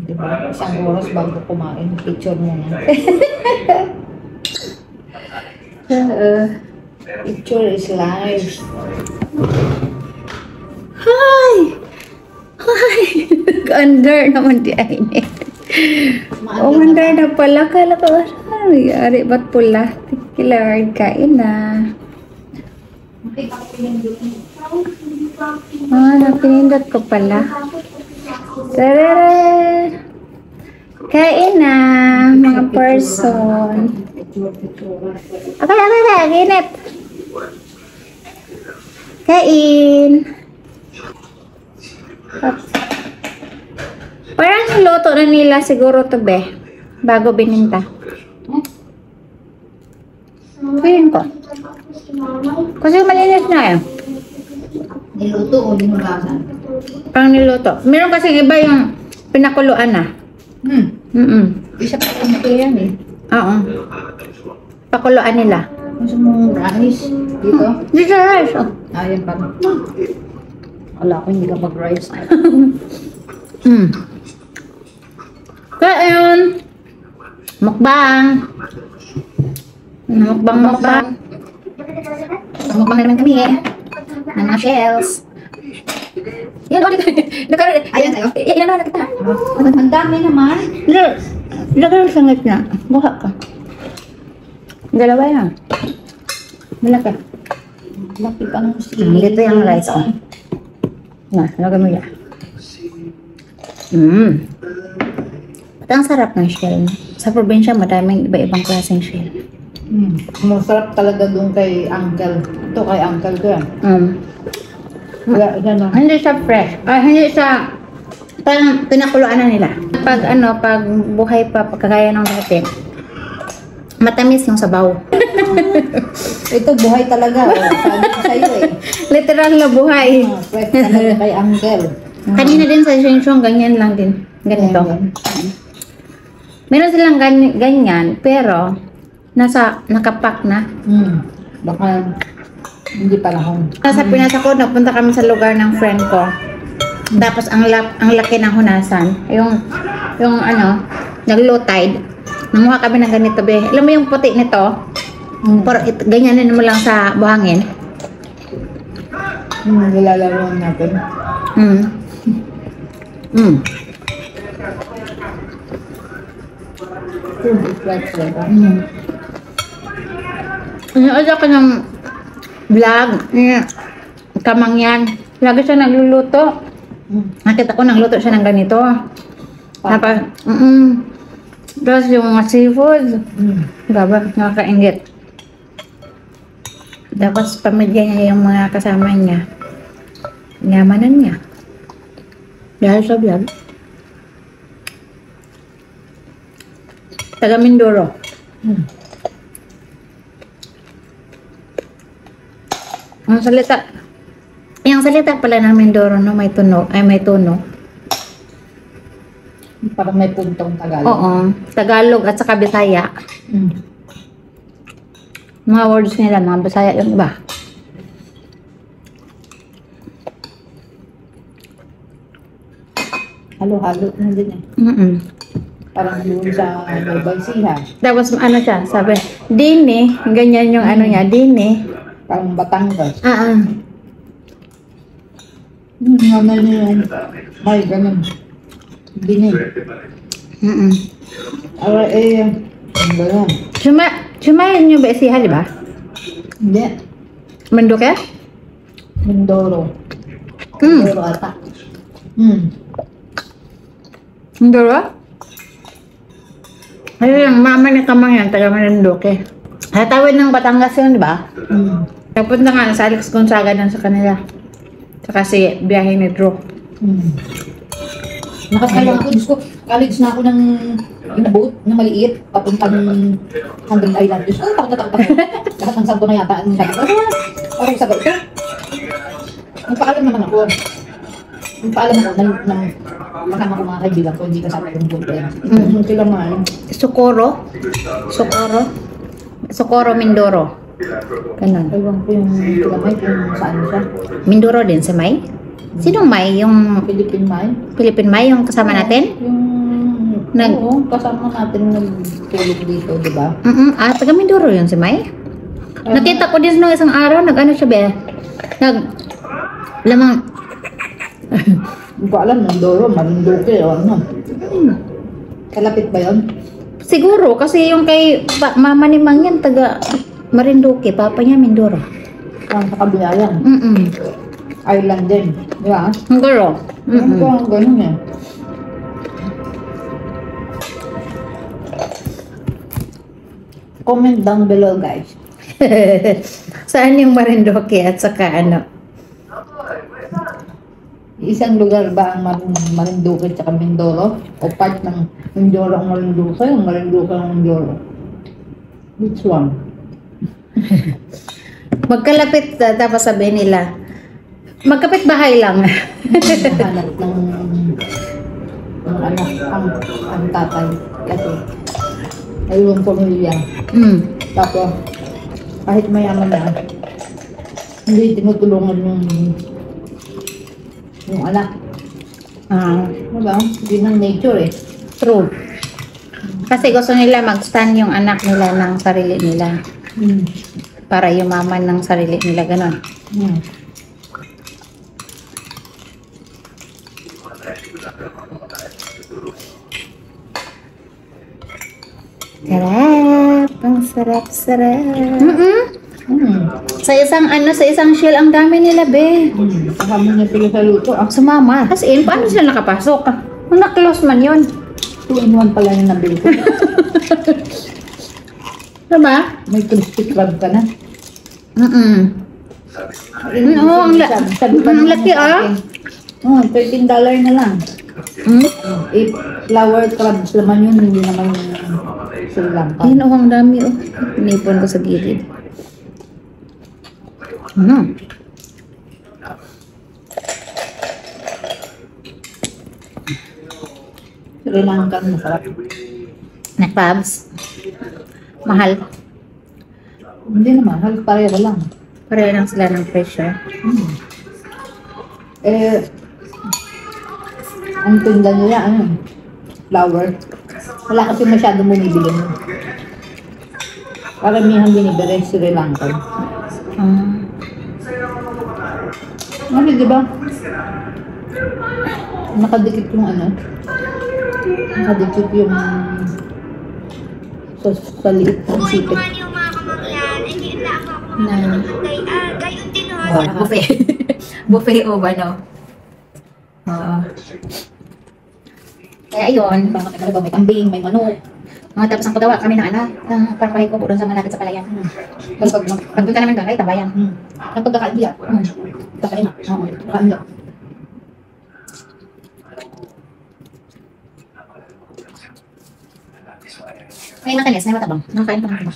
Diba? Isang oras bago kumain. Picture mo na. Picture is life. Hi! Hi! Under naman di Ainet. Oh, under na pala. Kala ko, ano nangyari? Ba't pula? Thank you, Lord. Kain na. Napinindot ko pala. Tara! Kain na, mga person. Okay, ginip. Kain. Parang niluto na nila siguro to be. Bago bininta. Feeling ko. Kasi malinis na eh. Niluto o linugasan? Parang niluto. Meron kasi iba yung pinakuluan na. Isa pa rin ito yan eh. Oo. Pakuluan nila. Gusto mong rice dito? Dito rice. Oh. Ayan pa. Wala ko hindi ka mag-rice. Kaya yun. Mukbang. Mukbang. Mukbang naman kami eh. Ng mga shells. Yan o, Ayan tayo. yan na kita. Ang dami naman. Lagay sa gitna. Buka ka. Dalawa yan. Malaki. Laki pa ng sili. Dito yung rice ko. Na, lagay mo yan. At ang sarap ng shell. Sa probinsya, madaming iba-ibang klaseng shell. Masarap talaga doon kay Uncle. Ito kay Uncle ko yan. Kaya yan o. Hindi siya fresh. Hindi siya parang pinakuluan na nila. Pag buhay pa, pagkagaya ng dati, matamis yung sabaw. Ito buhay talaga. Sabi ko sa'yo eh. Literal na buhay. Fresh talaga kay Uncle. Kanina din sa Sheng ganyan lang din. Ganito. Meron silang ganyan, pero nakapack na. Baka hindi panahon. Sa Pinas ako, napunta kami sa lugar ng friend ko. Tapos ang laki ng hunasan. Yung nag-low tide. Nanguha kami ng ganito be. Alam mo yung puti nito? Pero ganyanin mo lang sa buhangin. Nilalaroan natin. Fresh talaga. Ano ka ng vlog? Kamang yan. Lagi siya nagluluto. Nakita ko nagluto siya ng ganito. Tapos, tapos yung mga seafood. Baba, nakakaingit. Tapos pamilya niya yung mga kasama niya. Nyamanan niya. Dahil sa vlog. Taga Mindoro. Ang salita. Yung salita pala ng Mindoro, no, may tunog, ay may tono. Parang may puntong Tagalog. Oo. Tagalog at saka Bisaya. Mga words nila, mga Bisaya yung iba. Halo-halo na din eh. Parang doon sa Balsiha. Tapos ano siya, sabi, Dini, ganyan yung ano niya, Dini. Parang Batangas. Naman yun. Ay, ganun. Bini. Ara ganun. Sumayin niyo ba siya, di ba? Hindi. Manduke? Mindoro. Mindoro ata. Mindoro? Ayun, yung mama ni Kamang yan, taga Marinduque. Hatawid ng Batangas yun, di ba? Napunta nga sa Alex Gonzaga lang sa kanila. Saka si biyahe ni Drew. Nakasaya ako, Diyos ko, college na ako ng boat na maliit, papuntang Hanggang Island. Diyos ko, takot na takot ako. Lahat ng santo na yata. Parang sagot ko. Nagpaalam naman ako. Nagpaalam ako ng makama ko mga kaibigan ko, hindi kasama yung boat. Sila man. Socorro. Socorro, Mindoro. Ganun. Ewan ko yung kilamay kung saan siya. Mindoro din si May? Sinong May? Yung Philippine Mine. Philippine May, yung kasama natin? Yung... Nag- Oo, kasama natin nagtulog dito, di ba? Taga Mindoro yun si May? Nakita ko din nung isang araw, nag-ano siya be? Lamang, Hindi ko alam, Mindoro, Marinduque, o ano. Kalapit ba yun? siguro, kasi yung kay mama ni Mang yan, taga Marinduque, papa niya Mindoro. Sa kabila yan. Island din. Di ba? Siguro. Ano ko ang ganun eh. Comment down below, guys. Saan yung Marinduque at saka ano? Isang lugar ba ang Marinduque at Mindoro? O part ng Mindoro ang Marinduque? Yung Marinduque ang Mindoro? Which one? Magkalapit, tapos sabihin nila, magkapit bahay lang. Hanap ng anak, ang tatay. Kasi, ayun pamilya. Tapos, kahit mayaman na, hindi tinutulungan yung anak. Diba? Hindi ng nature eh. True. Kasi gusto nila mag-stand yung anak nila ng sarili nila. Para yumaman ng sarili nila, ganon. Sarap! Ang sarap-sarap. Sa isang shell, ang dami nila, be. Kasama niya sila sa luto. Sumama. As in, paano sila nakapasok? Kung na-close man yun. 2-in-1 pala yung nabili ko. Diba? May crispy crab ka na. Oo, ang laki Oh, $13 na lang. If flower crabs naman yun, hindi naman Sri Lanka. Ayun, ang dami, Inipon ko sa gilid. Sri Lanka, masarap. Na crabs. Mahal. Hindi naman, halos pareho lang. Pareho lang sila ng presyo. Ang tinda nila, flower. Wala kasi masyadong bumibili mo. Karamihan binibili Sri Lanka. Ano, di ba? Nakadikit yung nakadikit yung sa liit ng sipit. Buffet. Buffet o ba, no? Oo. Kaya ayun. May kambing, may manok. Tapos ang pagawa kami ng parpahay ko doon sa malapit sa palayan. Pagpunta naman doon, ay tabayan. Ang pagkakain niya. Kakain na. Oo, kakain niya. May matamis, may matabang. Nakakain pa naman.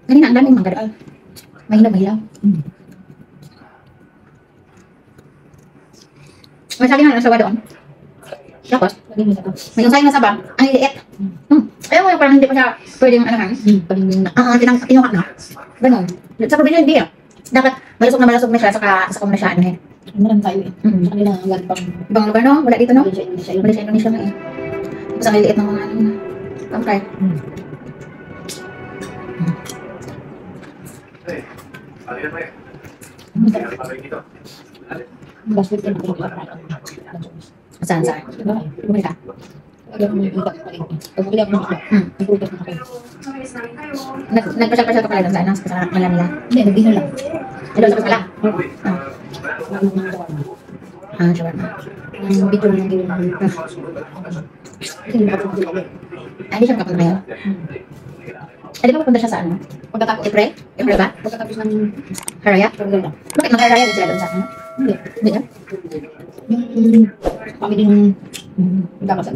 Ganina, ang daming mangga. Mahilaw. May saging na nasawa doon. Tapos, may yung saging na saba. Ang liit. Ayaw mo yung parang hindi pa siya pwedeng tinukat na. Ganun. Sa probinsya hindi dapat malusog na siya, saka mo na siya, Meron tayo eh. Sa kanila ang galing pang ibang lugar, no? Wala dito, no? Indonesia. Wala sa Indonesia nga eh. Tapos ang liit ng mga na. Pangkay. Basket din ako. Saan? Bumili ka? Alam mo yung utak pa rin. Pag bumili ako ng isla, nagprutas na kayo. Nagpasyal-pasyal ka pala doon sa Manila. Hindi, nagdino lang. Doon sa Pasmala? Shawarma. Ang video lang din namin. Hindi na ako mag-ulit. Hindi siya makapunta ngayon? Di ba pupunta siya sa ano? Pagkatapos, April? April ba? pagkatapos ng Haraya? April lang. Bakit mag-Haraya din sila doon sa ano? Hindi. Hindi na? Yung kami din, magkakasal.